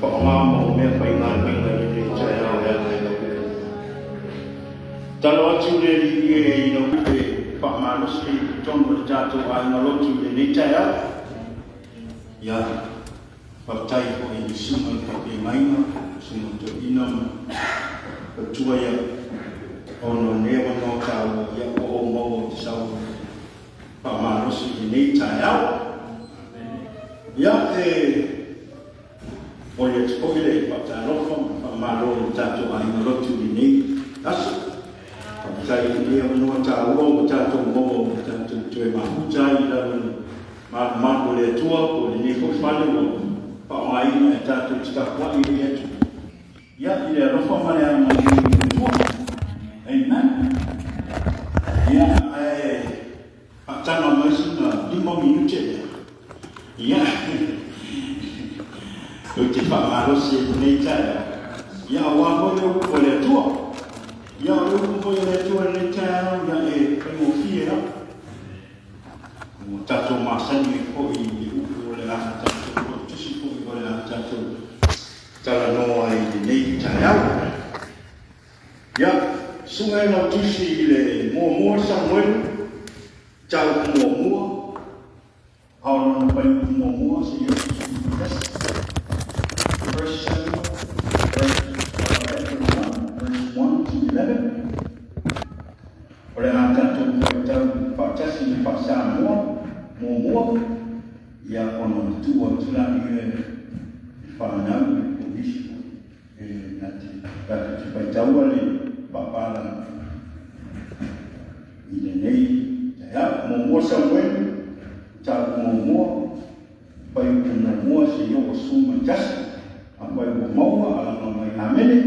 Pangamo me paingan ni saya ya. Kalau curi ni no Pak Manusia contoh jatuh angalo curi ni saya ya percaya ko ini semua paingan semua tu inam percaya ya ono newa no tahu ya ko mau tahu Pak Manusia ni saya ya oleh Pak Jarofom Pak Malu jatuh angalo curi ni as saya dia menua tahu jatuh mau jatuh cuy mahu cai dan mak boleh tua boleh ni kau selalu Pak Mai jatuh cakap buat ini ya dia reform mana yang tua amen ya Pak Chan masih 5 minit je ya itu Pak Malu sih ni cai ya awak boleh tua ya lu boleh jual lecar yang promosi ya jatuh masa ni koi boleh lah jatuh tu sih koi boleh lah jatuh cara noai ni cara ya sungai laut tu sih le mua Samuel jauh mua orang nampak mua sih First Samuel oleh jatuh Pak Casi Pak Samuel mua ya ono tua tulang ini panang kubis nanti kat supaya jauh ni bapalan ini ya mua Samuel jauh mua bayu kena mua si yo suma jas apa yang mau alam mai amene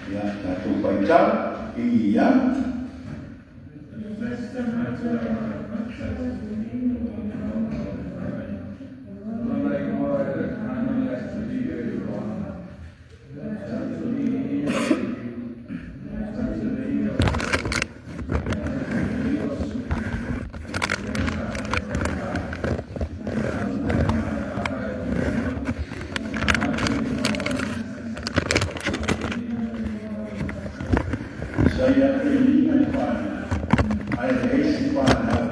ya jatuh baca iya saya ini ada isi pada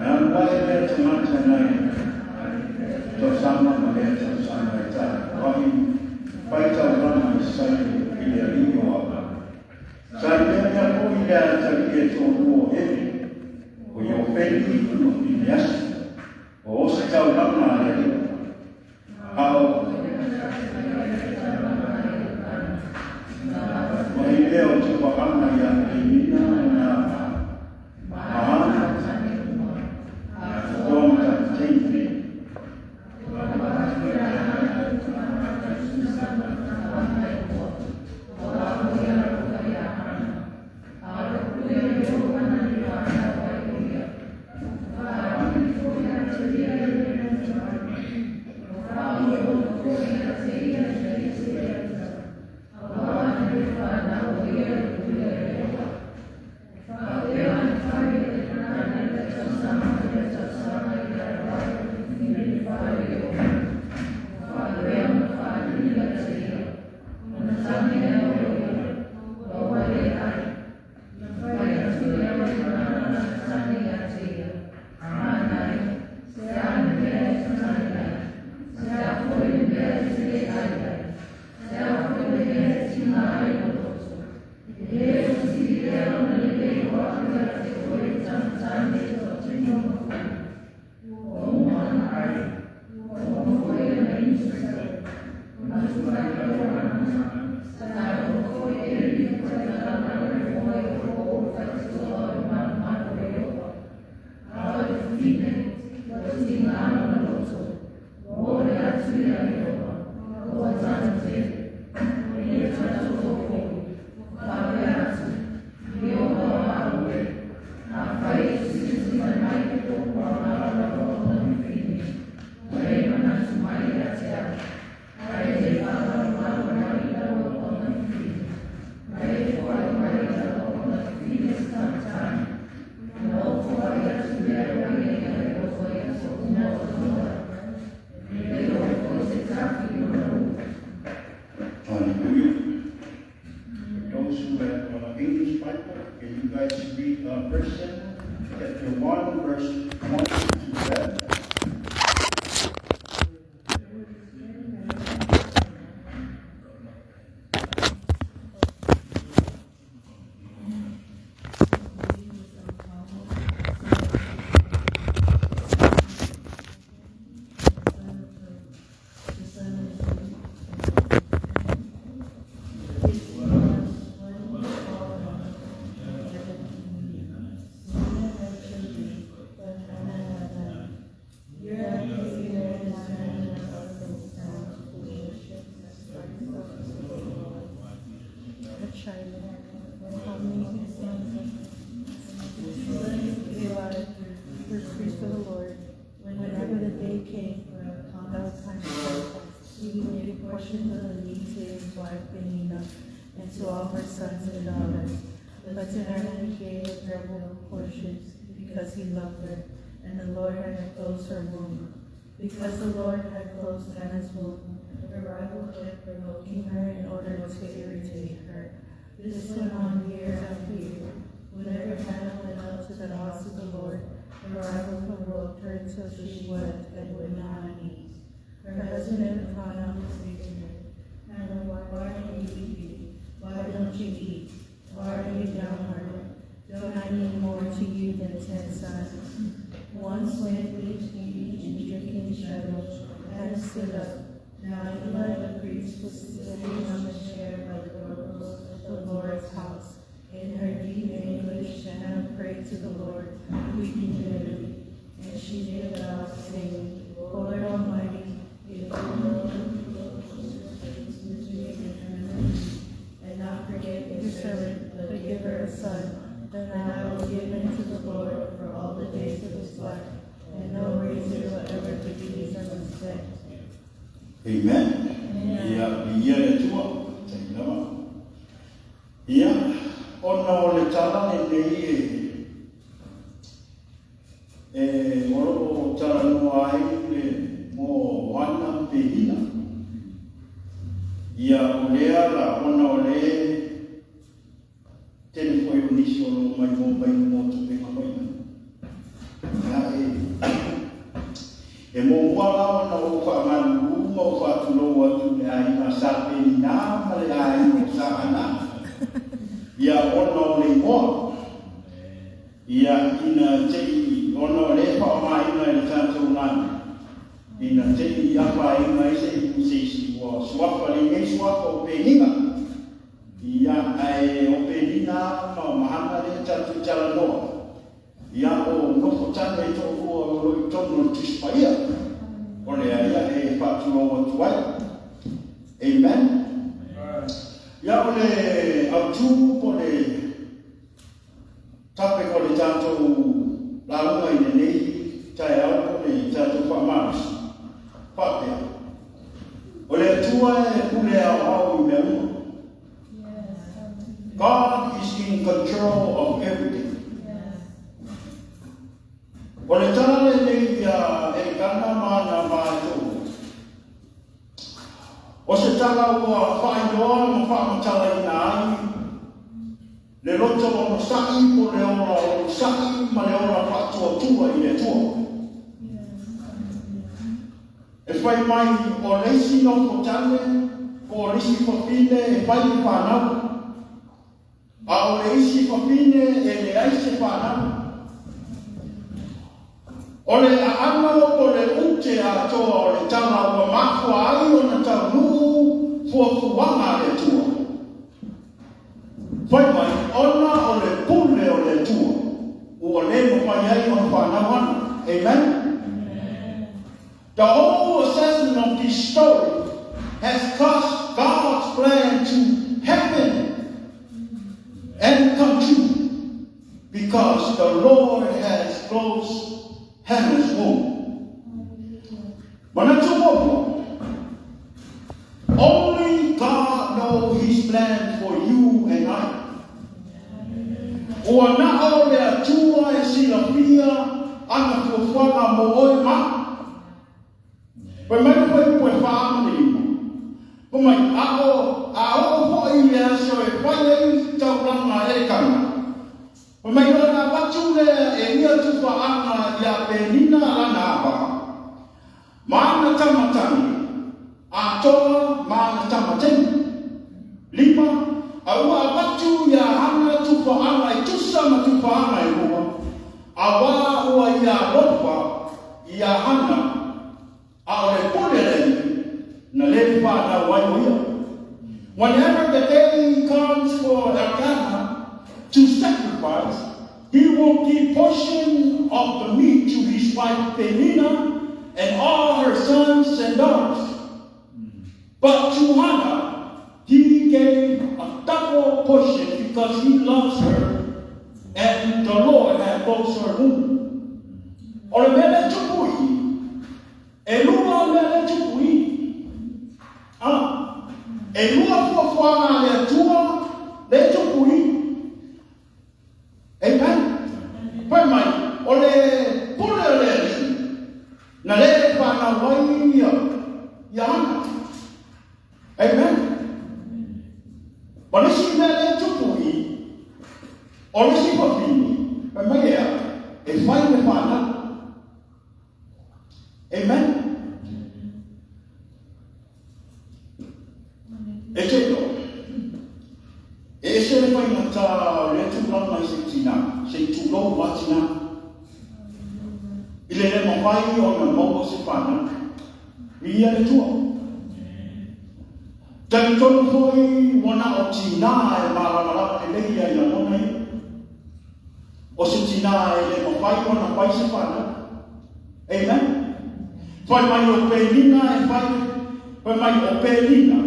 dan pasal semacam lain bersama mereka bersama kami baca dalam saya pilih apa saya yang punya jadi contoh ini punya peti bias oh sejauh mana lagi Leo cuba kama ya imina na mahana Roma tanti Shiloh, how many sons Eli, the priest of the Lord, whenever the day came that was time to sacrifice, he would give portions of the meat to his wife Benina and to all her sons and daughters. But to Hannah he gave a double portion because he loved her, and the Lord had closed her womb. Because the Lord had closed Hannah's womb, the rival kept provoking her in order to irritate her. This went on year after year. Whenever Hannah went up to the house of the Lord, the rival provoked her until she wept and would not eat. Her husband Elkanah was saying to her, Hannah, why don't you eat? Why don't you eat? Why are you downhearted? Don't I need more to you than 10 sons? Once when eating and drinking Shiloh, Hannah stood up. Now Eli the priest was sitting on the chair by the doorpost of the Lord's house. In her deep anguish, Hannah prayed to the Lord, weeping bitterly. And she made a vow, saying, Lord Almighty, if you will and not forget your servant, but give her a son, then I will give him to the Lord for all the days of his life, and no razor will ever decrease on his bed. Amen. Ia le tua, tainama. Ia, ona o le tala e nei e oro tala noa ai le mo wana Benina. Ia o lea la ona o le tele foi unisi o lo mai mo tupe mahoina. Ia e mo wala ona o wha manu mo wha tulo atu le ai ma sa Benina ma le ai mo sa ana. Ia ona o le moa. Ia ina tei ona o le wha mai ina i tātou ngana. Ina tei ia wha ina i se iku se isi wa suafa le ngai suafa o Benina. Ia ai o Benina ma mahana le tātou tala noa. Ia o nofo tane to o loi tono tispaia. O le ia e whatulo o tuai. Amen. Ia o le autu po le tape ko le tātou launga i nei tae au po le tātou whamarasi. Whapea. O le atua e kule au i mea mua. God is in control of everything. O le tala nei e kana mana mātou. O se tala ua whaindoa ma whamatala i nā ai. Le roto o no sa'i po le ora o sa'i ma le ora whatua tua i le tua. E whai mai o leisi no potane, o leisi whapine e whai i whanau. A o leisi whapine e le aise whanau. O le aana o le ute a toa o le tala ua makua ai o na tau nuu fuafuanga le tua. Whai mai, ona o le pule o le tua. Ua le mo mai ai o whanawana. Amen? The whole assessment of this story has caused God's plan to happen and come true because the Lord has closed Hannah's womb. Only God knows His plan for you and I. Ua na o le atua e sila pia ana fuafuanga mo oe ma. Poi mai poi whaama ni ima. Poi mai a o hoi le asio e pai ei tauranga e kanga. Poi mai ona watu le e ia tupa ana ia Benina ana apa. Mana tamatani. A toa mana tamatani. Lima. Aua watu ia hana tupa ana i tusa ma tupa ana i mua. Awa ua ia lopa ia hana. Whenever the day comes for Elkanah to sacrifice, he will give portion of the meat to his wife Benina and all her sons and daughters. But to Hannah, he gave a double will push it because he loves her and the Lord has closed her womb. Or mele chukui. Elua mele chukui. Elua fuafuanga le tua le chukui. Amen. Pai mai, o le pule le na le pana wai ya. Amen. Onesi mele chukui. Onesi papini. Pemaya. E fai me pana. Amen. E cedo. E se le fai nata le tu la mai se tina. Se tu lo watina. Ile le mawai o na mogo se pana. Ia le tua. Dan tonu foi wana o tina e mala e leia ia mona i. O se tina e le mawai o na pai se pana. Amen. Fai mai o pelina e fai mai o pelina.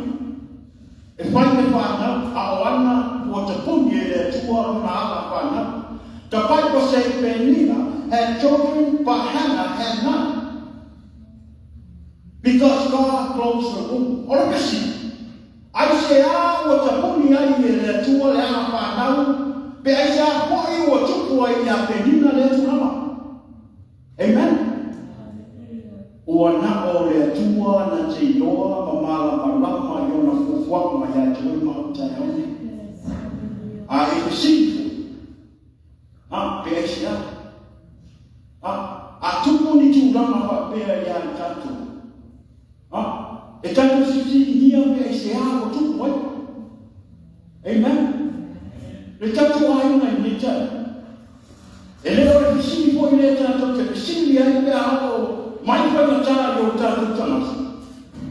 E fai me whana a o ana o te puni e le tua na ala whana. Ka pai ko se pelina had children but Hannah had none. Because God closed her womb. Ora kasi. Ai se a o te puni ai e le tua le ala whanau. Pe ai se a poi o tupu ai a pelina le tuama. Amen. O na o le tua na te ioa ma mala malama i ona fufuak ma ia te oi mautai aune. A e te sifu. Pe eisi a. A tupu ni tu rama wa pea ia i tatu. E tatu sisi nia pe eisi a o tupu ai. Amen. Le tatu a ina i ni tai. E leo le pisini po i le tatu te pisini ai pe a o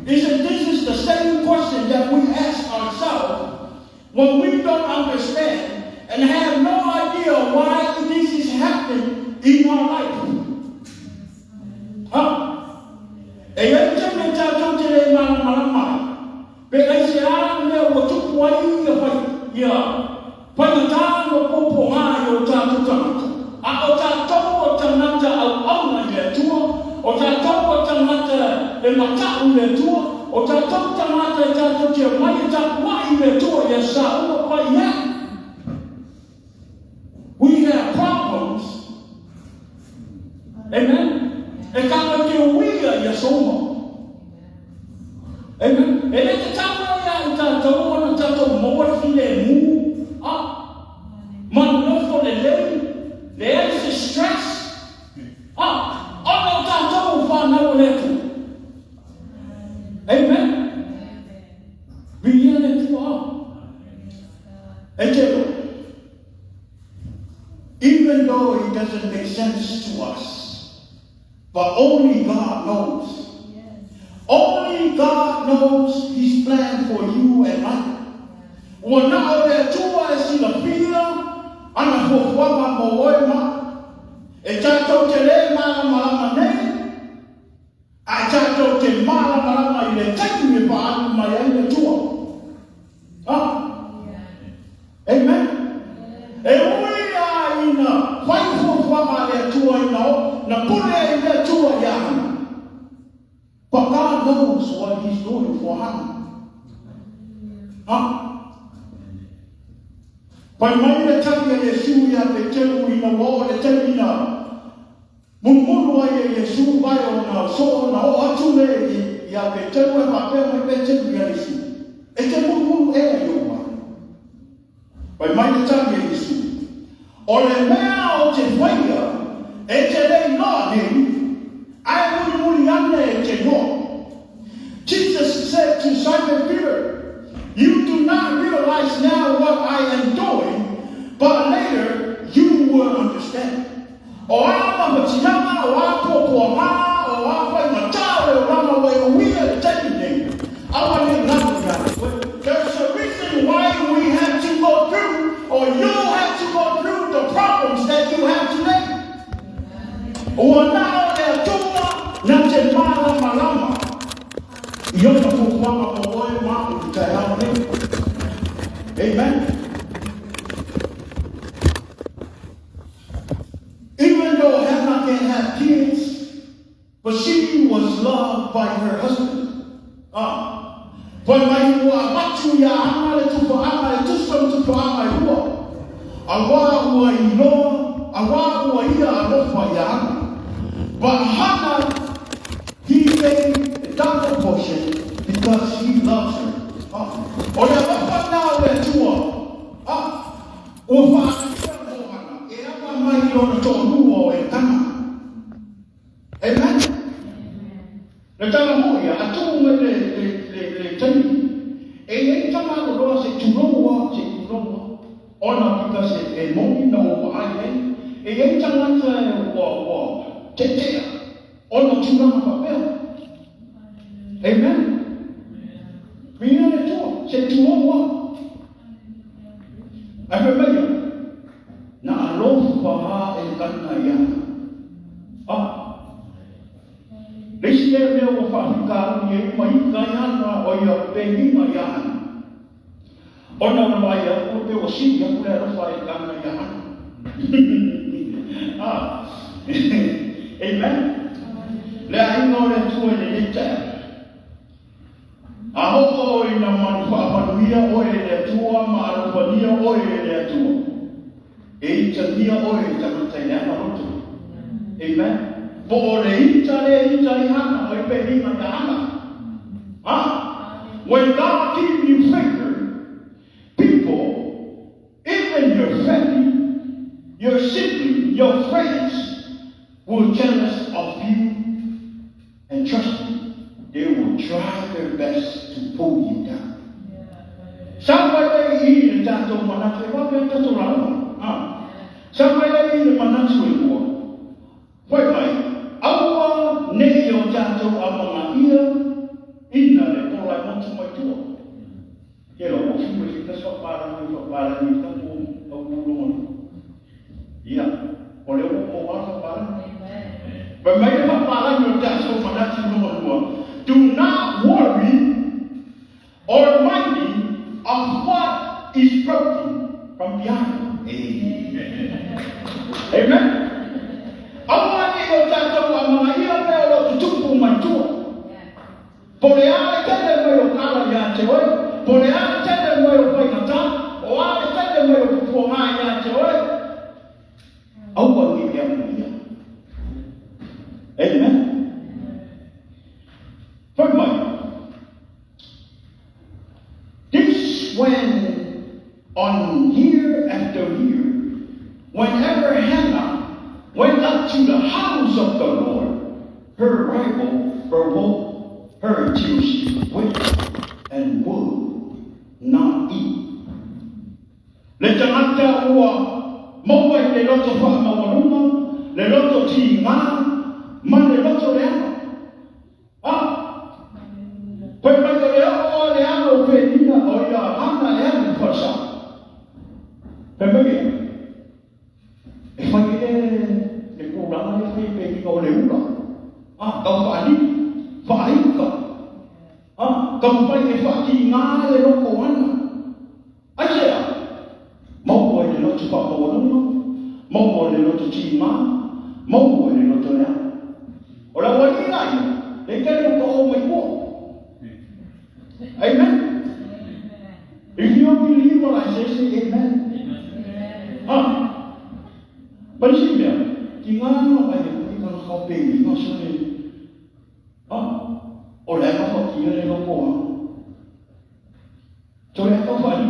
this is the same question that we ask ourselves when we don't understand and have no idea why this is happening in our life. O ta tau tangata e matau le tua, o ta tau tangata e tātou tia mai e ta mai le tua e sa ua pai ia. We have problems. Amen. E kama te uia ia soma. Amen. E le te tau ia i tātou ana tātou maua file mu. Manu nofo le lei, le eise stress. Amen. Even though it doesn't make sense to us, but only God knows. Only God knows His plan for you and I. Wana ole tua e sila pia, ana fufuama moema, e tato te le malama nei, a tato te malama i le taitu me paanu mai ai le tua. Amen. E ui a ina, whai fufuama le tua ina, na pule le tua yana. But God knows what He's doing for Hannah. Pai mai le tabi a Yesu ia pe telu ina wao le tabi ina mumulu ai e Yesu vai o na so na o atu le ia pe telu e pape mai pe telu ia Yesu. E te mumulu e a ioa. Pai mai le tabi a Yesu. O le mea o te whaia e te rei noa nei. I will Jesus said to Simon Peter, you do not realize now what I am doing, but later you will understand. There's a reason why we have to go through, or you have to go through the problems that you have today. Na te mala malama. Iona fukuama moe maku te haone. Amen. Even though Hannah can't have kids, but she was loved by her husband. But my watu ya amale tupo amale tusam tupo amale huo. Awa ilo, awa ia alofa ya Hannah. But Hannah, he gave a double portion because he loves her. Olha alofa na le tuo. Ufa mai ona to nuo e tama. Amen. Le tama mo ya atu me le tani. E tama lo se tuloa ona because e mo no ai e tama wo tetea ona tuna papel. Amen. Mina le to se tuloa. Amen. Na alofa e kana ya. Leste meu fabricar e mai ganhar o eu peguei na ya. Ona na mai o teu sim ya por alofa e kana ya. Amen. Le ai no le tu e te. Aho ina man fa panuia o e tua ma alofa nia o e tua. E tia o e tamatena na roto. Amen. Bo le itale hana o e pe hina ya hana. When God gives you favor, people, even your family, your siblings, your friends, will jealous of you and trust you. They will try their best to pull you down. Somebody in that don't want to what we to run. Somebody in the manatu war. Why my our neo tato among here in the poor want to my door. Yellow, if that's what para you come home of woman. Yeah, or you won't para. But make a para your tato manatu. Do not worry or mind of what is broken from behind. Amen. Amen. Awani yo tato amaya pelo tutupu matua. Poleale tende moyo kala ya tewe. Poleale tende moyo painata. Oale tende moyo kufuha ya tewe. Awani ya mulia. Amen. Third point. This when on year after year, whenever Hannah went up to the house of the Lord, her rival provoked her until she went and would not eat. Le tangata ua maua le loto wha mawaruma, le loto ti ngā, ma le loto le ana. Koe mai o le ao le ana o pe nina o ia hana le ana whasa. Pe mai e whai le kōranga le whai pe nina o le ura. Kau whaika. Kau whai e whaki ngā le roko ana. Aisea, mau le loto whakawaruma, mau le loto ti ngā, mau le loto le ana. O la wani nai, le kere ko o mai kua. Amen. If you don't believe what I say amen. But you see there, tinggal apa yang kita kau beli maksudnya. Oleh apa kau kira le kau? Oleh kau faham?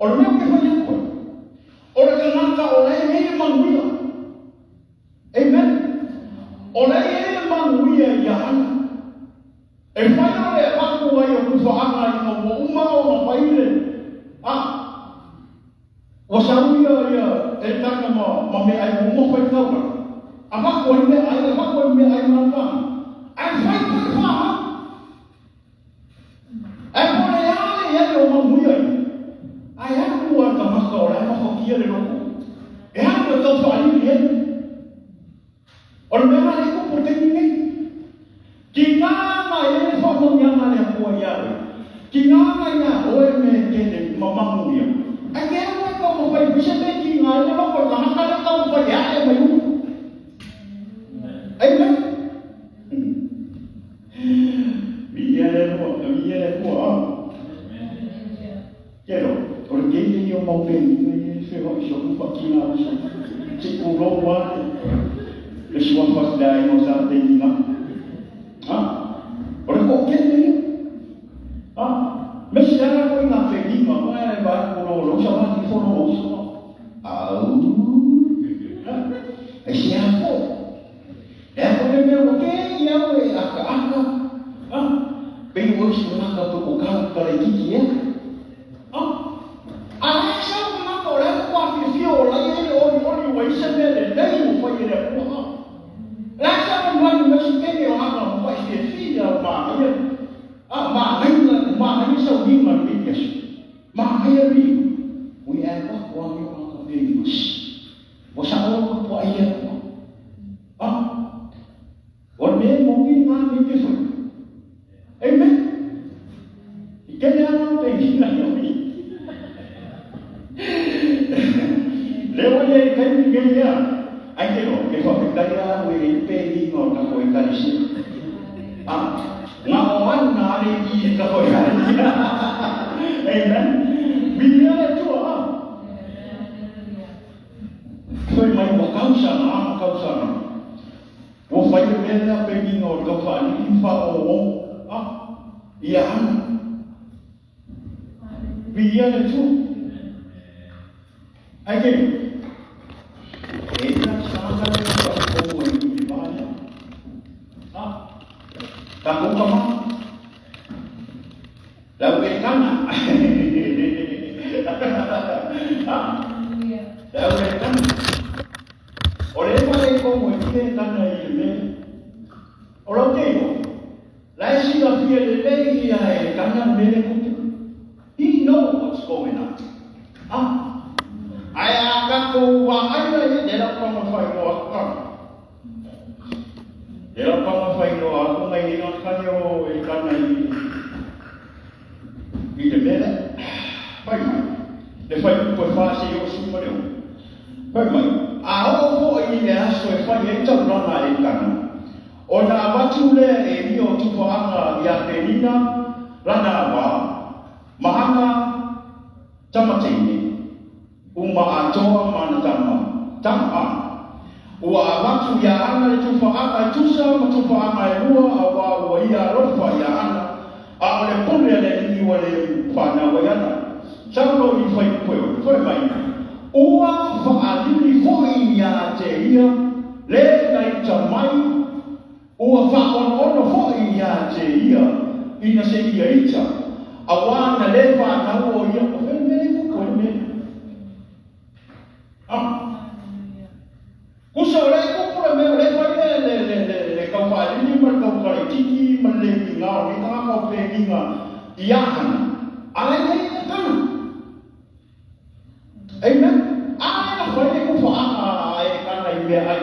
Oleh apa kau faham kau? Oleh kenapa oleh ini manusia? Amen. Oleh ini manusia yang e whaia le aku ai o kuwhaanga i ngā umao na whaile. O sauia ia e taka ma me ai o mwhai kaura. A mako ai me ai, a mako ai me ai mātana. Ai whai pai whaha. Ai kore ale i o mamui ai. Ai aku a ka maka ora, ai mako kia le roko. E aku a tau whaali i enu. Ora mea le kupo teki nei. Ki ngā e whakau ngā le kua iare. Ki ngā ia oe me kene mamamu dia. Ake apa kau mau pai bisa beki ngai ne ba ko na ka kau pai ya mai. Amen. Biar kuat. Pero, porque ele é uma ovelha, ferrou o jogo para aqui na rua. Se curou o ar, deixou a face da emoção dele lá. Olha qualquer dia. Mas se ela foi na feliz, mas ela vai por o longe, ela vai for o longe. Esse é a foto. É porque meu que é o aka. Bem hoje não dá para colocar para aqui é. Sao nó còn lại qua phía phiêu lấy cái ôi quấy sân để đây một quay gì đẹp quá lá sao mình quay mình cái điều nào mà quay phía phi giờ mà cái mà cái sầu đi mà bị cái mà cái gì we are not one you are confused what sao nó quay gì còn nếu một cái mà bị cái phần amen cái này nóเป็นที่ไหนLeo ye kai ni ya. Ai ke no ke fa ka ya we pe ni no na ko ka ni si. Na wan na ri ki ka ko ya. Amen. Bi ya tu Foi mai mo causa na causa na. Wo fa ye be na pe ni no ka fa ni fa o. Ya. Bi ya tu. Ai ke Ella saca de la como en mi vaya. Tahu kamu? Lalu bekana. Lalu bekana. Oleh pada como en mi kana ile. Orang tengok. Lai si la fia de lei ya kana mele kutu. He knows what's going on. Ayah aku wahai lagi dalam pengafai doakan. Dalam pengafai doa aku mengingatkan yo ikan ini. Ini bela. Baik. Depan fase yo semua dia. Baik. Aku ini dia sesuai yang jangan ikan. Ona batule elio tufaanga ya penina lana wa mahanga tamatini. Uma atoa tama wa watu ya ana tufaanga tusa tufaanga lua wa ya rofa ya ana ale pole le ni wale fana wayana chalo ni foi mai uwa fa alili foi ya teia le na chamai uwa fa ono foi ya teia ina se ia ita awana le fa na wo ya ko Kusole kupura me le le kaupa ni man kaupa tiki man le ngao ni ka ko pe ninga iahan ale ni kan amen ala ko le ku fa ai kana ibe ai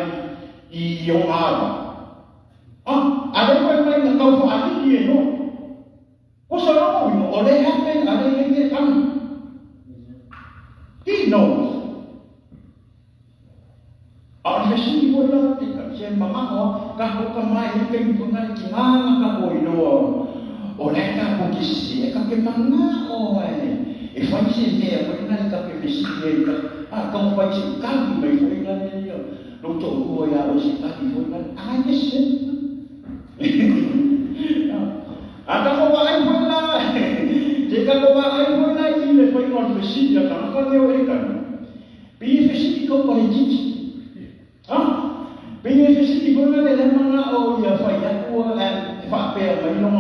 I yo ala ale ko mai na kaupa tiki no kusole mo ole happen ale ni kan he knows Alhamdulillah bola kita siapa mahu kahku kemai ini pengen gimana kahku itu oleh kahku kisi kahku mana ini ifasi ni apa ini kahku kisi ni kamu fasi kahku mai foi ni doktor gua ya usi kahku foi ni sih ada kau ai foi lah jika kau ai foi lah ini foi orang fasi ya kan kau ni orang kan pi fasi kau boleh cici Benefici di mana le mana o ya fa ya ko fa pe mai no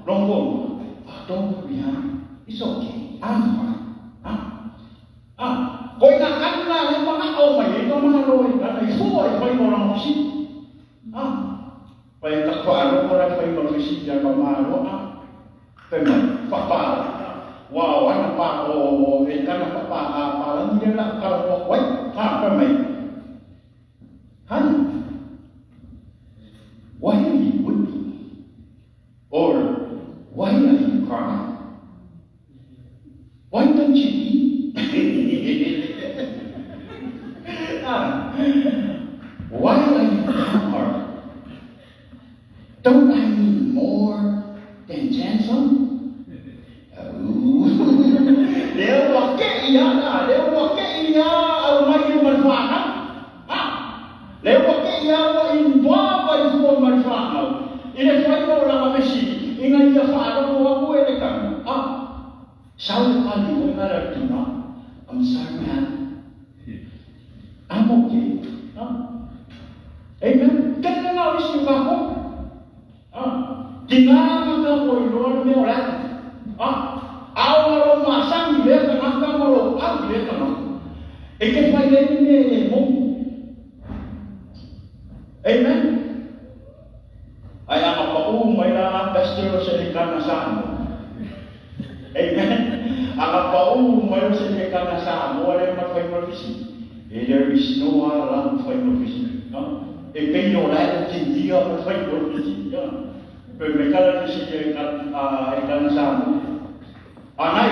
longo don't be it's okay I'm fine ko ina kanna le mana o mai no mana lo ka ai fo ai fa no ro si pa ta fa ro ko ra fa no si ya ma ro pe mai fa pa wow ana pa o e kana pa pa la ni la ka ro ko pe mai Why are you weeping? Or why are you crying? Why don't chili? Why are you hard? Don't I need more than Jansen? Nếu mà kệ ya, nếu mà kệ ya, ở mai yêu mình phạt á. Nếu mà kệ ya, in dua vai semua mình phạt nào. Ini phải có orang Messi, ingat dia phạt đâu aku ini kan. Sau kali tôi nghe được tiếng nói, I'm sorry man, I'm okay. Amen. Kan na nga isi ako. Tingnan ka mo ron mo ra. Awalo masang ile ka naka mo ang ile ka no. Ike pa ile ni mo. Amen. Ay ang pao may na pastor sa likana sa mo. Amen. Ang pao may sa likana sa mo wala magpay prophecy. There is no alarm for prophecy. Et puis on a dit dire on fait pour le dire que me cada vez que alcanzamos anai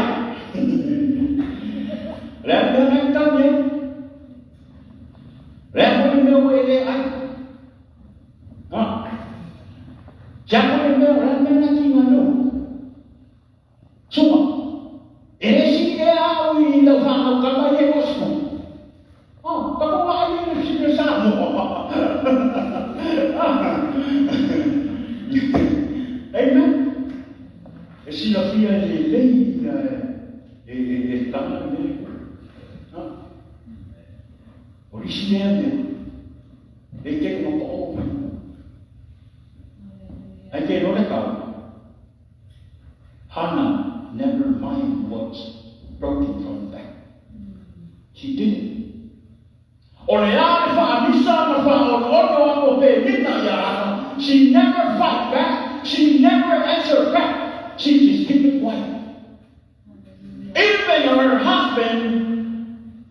realmente también realmente me voy de ahí ya por el realmente aquí no suma eres idea y lo vamos a cambiar eso kamu ayo sini sama. Amen. Si la fille est lei e sta bene. Originalmente e che non può. Anche non è caro. Hannah never mind what's broken from that. She didn't. She never fight back. She never answer back. She just keep it quiet. Even her husband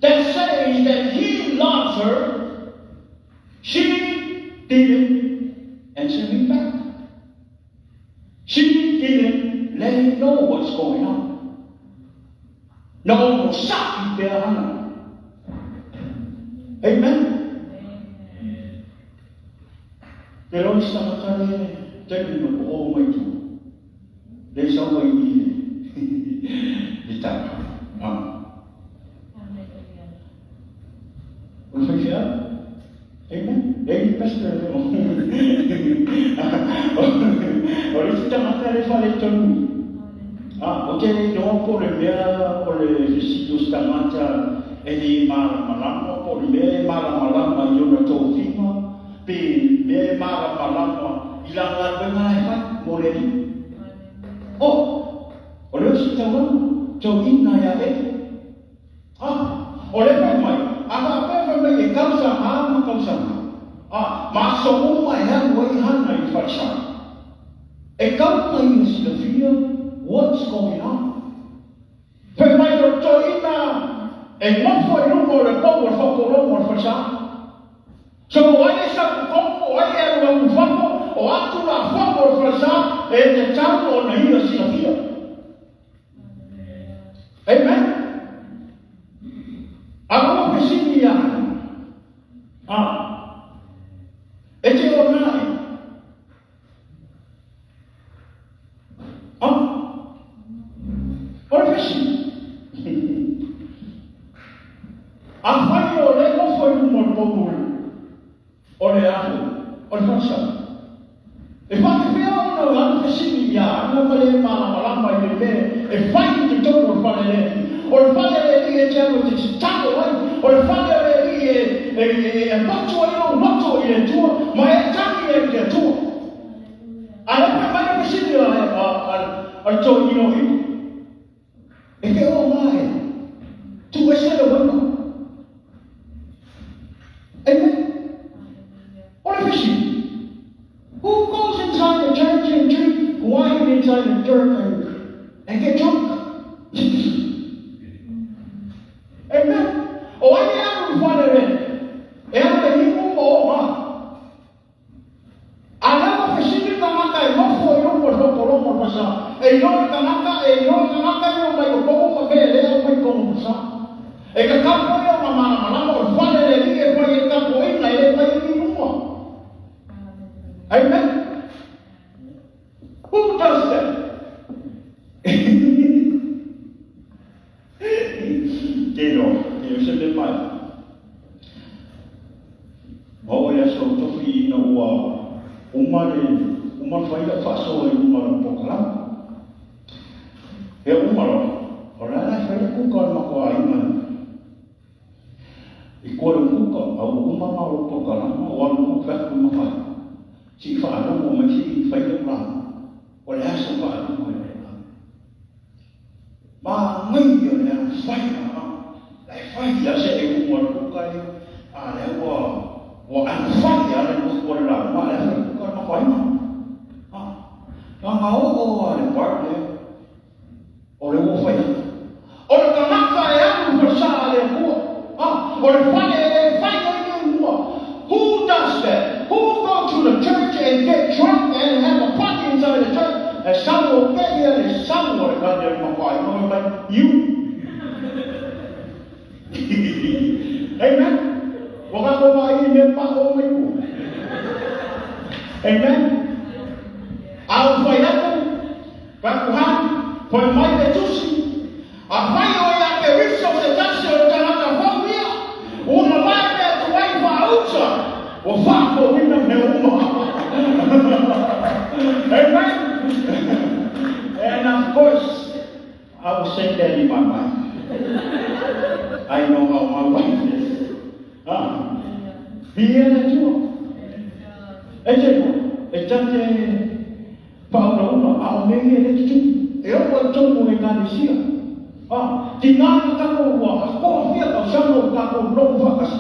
that says that he loves her, she didn't answer him back. She didn't let him know what's going on. No, stop there, Hannah. Amen. Pero sa makanya, jadi mo oh my God. There's a way in it. Amen. Lady pastor. Ahorita makanya fale tonu. Okay, no por el sitio sta mancha. Ele malama por me malama yo no tô fima pe me malama ilang la bengai fat moreli oleh sitawa to inna ya oleh mai apa mai kausa masuk mai han wai han mai fasha kau mai Sylvia, what's going on? Pe mai to inna e non puoi rumore poco fa faccia. So why is that come why are we fatto o altro la poco faccia e te ciao na io si fia. Amen. Allora che significa? E te ormai. Ora che sì. Afanyo lego foi un popolo. Ore faccia. E fa che no la significa, non vale malama di me e fai di tutto per fare o fare lì e c'è un stato o fare lì e non è tuo, ma è già è tuo. Allora ma che significa al giorno e che ormai tu vuoi essere buono. Amen. What if who goes inside the church and drink wine inside the church and get drunk? Amen. O ai amo fare e amo imo o Alama fesini kamaka e mofo yo por pasa e no kamaka yo mai ko mai ko does that? Kino se mai. O ya so to fi na wa uma fai la faso e uma pokala. E uma ora na fai ku ko ma ko ai man. I ko ku ko au uma ma o pokala ma wa ku fa ku ma fa. Si fa na mo ma si fai la ma. O ya so fa na mo le. Ma mai yo na fai na. Lai fai ya se e ku ku kai a le wa 我按放下来，我让妈来说，干嘛怀嘛？啊，然后我的玩的，我的我会，我的干嘛在呀？我杀的我啊，我的翻的我。Who does that? Who go to the church and get drunk and have a party inside the church? And some will get here and some will run there for five. You know, like you. Amen. Wakakoma ini pako meku. Amen. Au fayako pakuhan kwa mai betusi. Afayo ya keriso se tasio tanaka famia. Una bade tuwai faucha. Wafako wina meuma. Amen. And of course, I will say that in my mind. I know how my wife is. Viene tu. Ejate Paulo no au nenge le tu. E o to mo e ngani sia. Tingana ka ko wa ko fia ka sano ka ko no fakas.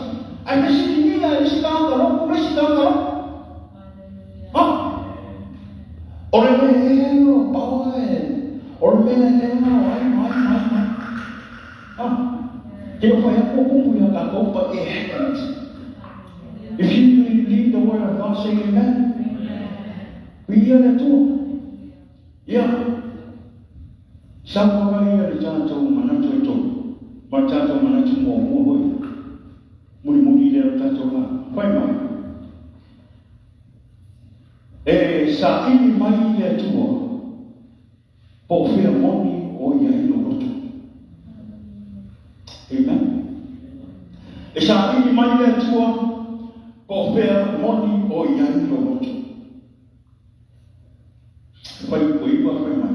Ai me si ni la si ka ka no ko si ka ka. Ore me no pae. Ore me no ai. Dia fai ko ko ya ka ko pa e. If you believe the word of God, say amen. We hear that too. Yeah. Some of you are the chance to manage to Machato manage more Muri there Tatola. Why not? Sa ini mai ya tuo. Po fia moni o ya ino roto. Amen. Sa ini mai ya tuo. Ko fea moni o iai lo moto. Fai kuiwa fai mai.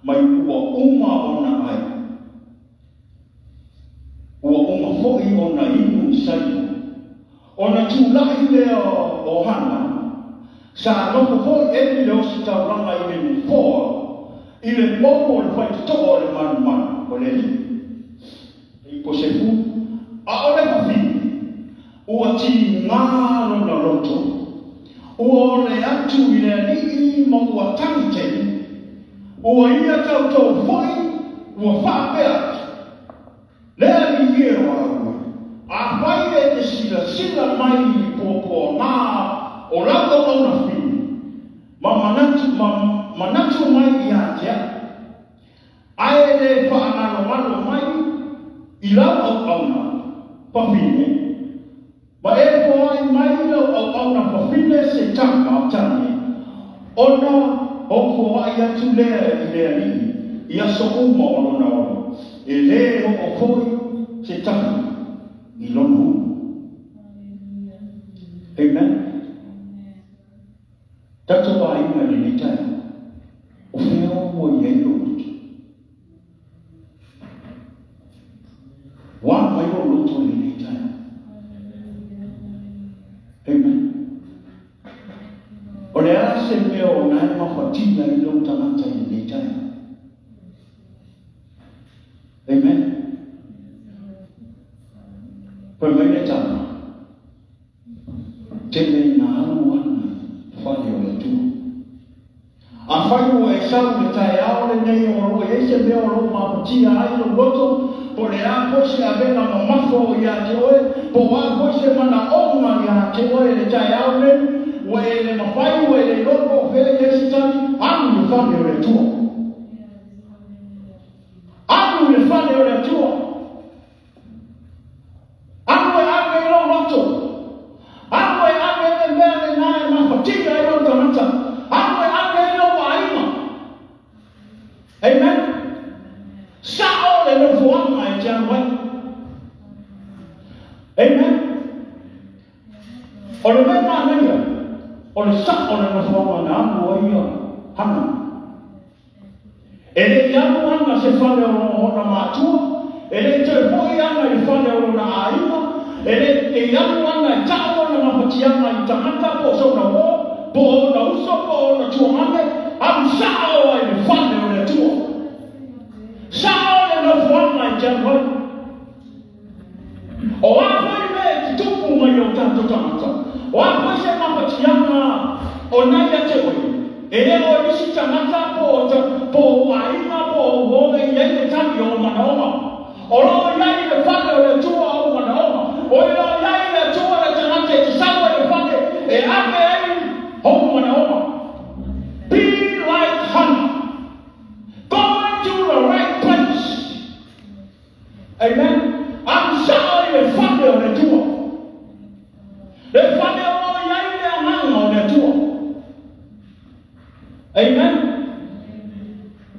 Mai ua uma ona ai. Ua uma foi ona inu sai. Ona tulahi lea o hana. Sa loko foi emi leo si tauranga i le foa. I le momo le fai toa le manu. O le i ko se fu. A o le fafi. Ua ti ngaro na roto. Ua le atu i le ni ma ua tangite. Ua ia tau tau foi. Ua whapea. Lea ni ia o aua. A whai e te sila mai i pōpō nā o rauka mauna whini. Manatu mai i atea. Ae le whaanaro mai i lau au auna. Pawhine. Ma e ko ai mai au na pawhine se tanga tani. Ona o ko ai atu lea i lea ni. I aso uma o na o. E lea o koi se tanga. I lono. Amen. Tato wa inga ni ni tai. O feo mo i ei loto. Wa mai o loto ni ni tai. Amen. O le ara se meo na e mawhatina i lo tamata i ni tai. Amen. Poi mai le tama. Teme na anu wana whale o le tu. A whaiu e sau le tae ao le nei o ro e se meo ro mapatia ai lo loto. Po le a poise a vena ma mafo i a te oe. Po a poise mana onga i a te oe le tae ao le. Ue le mawhaiu e le loto vele e si tani. Anu le whale o le tua. Anu le whale o le tua. Anu e ame lo loto. Anu e ame le mea le nae mawhatia e lo tamata. Anu e ame lo waima. sa o na fo na mo ia hana ele ya mo na se fa le o na matua ele te mo ia na le fa le o na aina ele e ya mo na ta o na mapatia na tamata po so na o po na uso po na tuamane am sa o le fa le o na tu sa o na fo na jambo o hapo ile tupu mwenye tamata o hapo se mapatia na onaya tewe ele o isi tamata po aina po ho e ye tani o manaoma o lo ya ile fale o tu o manaoma o lo ya ile tu o tamata sawa ile fale e ame ho manaoma be like Hannah, going to the right place. Amen. I'm sorry the fale o tu the fale o ya ile amana o tu. Amen.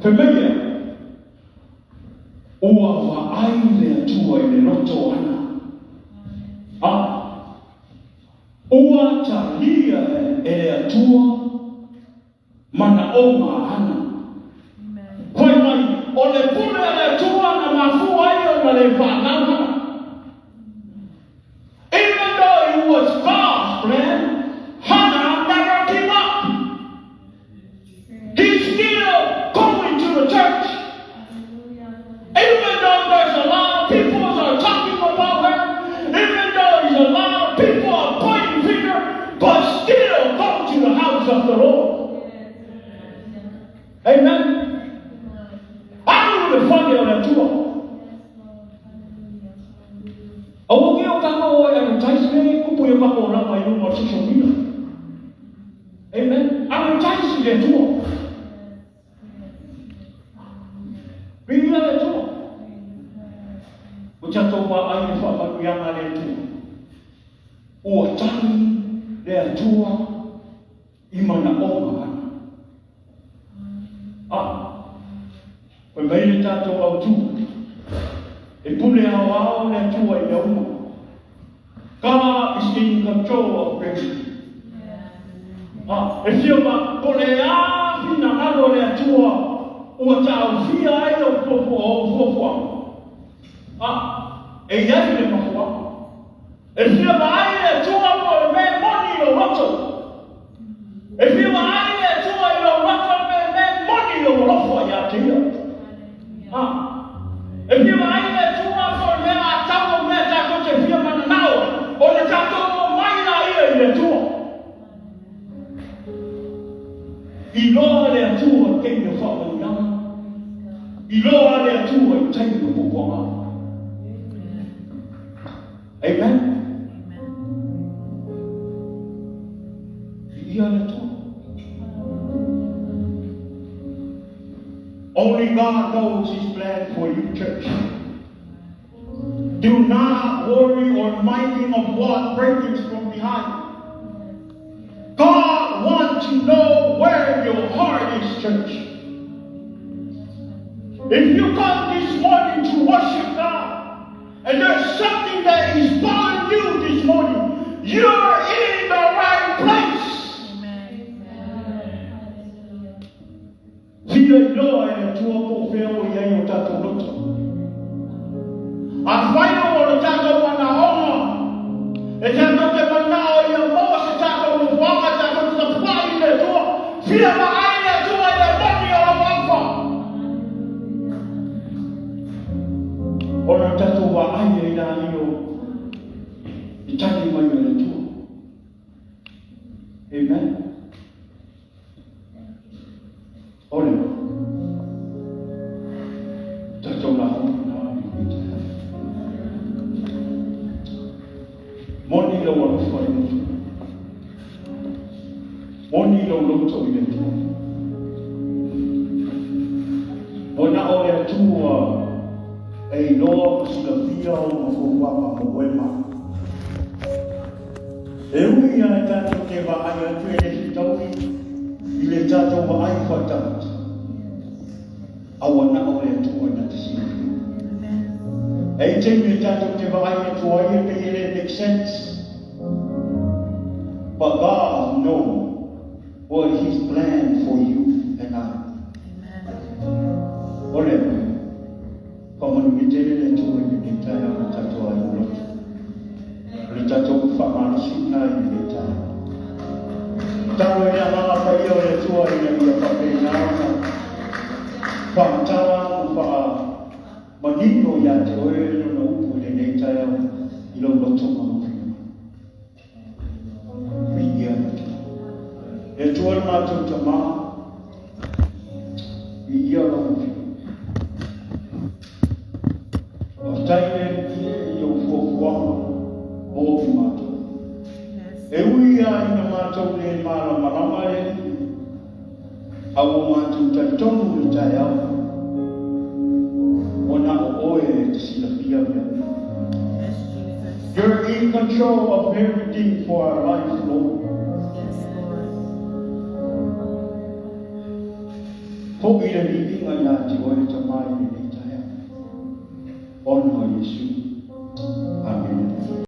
Familia uwa wa aile atua ile loto ana uwa talia ile atua mana oma ana kwa mai ole pule ile atua na mafua hiyo na lefanana. Even though it was God's plan, Hannah never gave up. He's still going to the church. Even though there's a lot of people are talking about her, even though there's a lot of people are pointing finger, but still go to the house of the Lord. Amen. I don't find it on that tour. I will give you a advertisement. Kupu yung makura ngayon mo social media. Amen. Advertising the tour. Bila itu, macam tu apa yang faham yang ada itu, orang dia tua iman orang. Pembeli tato au tu, ipule awal dia tua dia umur. God is in control of everything. If you boleh fina malo dia tua. Utaufia hiyo popo e yale mafua efia baile tu hapo me money lo roto efia baile tu lo roto me money lo roto ya tio efia baile tu hapo me atako me tako te fia manao ona tako maila ile tu ilole tu kenge fa ilo ale tu waitenga kwa Amen. Ile tu. Only God knows His plan for you, church. Do not worry or minding of what breakings from behind. God wants to know where your heart is, church. If you come this morning to worship God, and there's something that is bothering you this morning, you're in the right place. Vile ndoa tuopo feo yayo tatu loto. Afayo wolotato wanaona. Etanote manao ya mose tako mwanga tako tafai ile tu. Vile maana tu ile bodi ya wafa. Ona tatu wa aye ina hiyo itani mayo tu. Amen. Ole. Tatu na Moni lo wala fai mutu. Moni lo loto ile tu. Ona ole atua e no sila o mafua mawema. E ui ana tato ke wa ai atu e le taui ile tato wa ai fata. Awana ole atua na tisi. Eighteen years after the it makes sense. But God knows o ia te oe no na upu le nei tai au I lo loto mamawhina. Mi ia na ki. E tuan mātou ta maa, mi ia lo mwhina. O taine I o fuafuama o ki mātou. E ui a ina mātou le māla marama e, au o mātou tai tonu le tai au. O na o oe e te sila pia mea. You're in control of everything for our life, Lord. Yes, Lord. Hope you didn't even know that you wanted to mind in it. Honor Yeshua.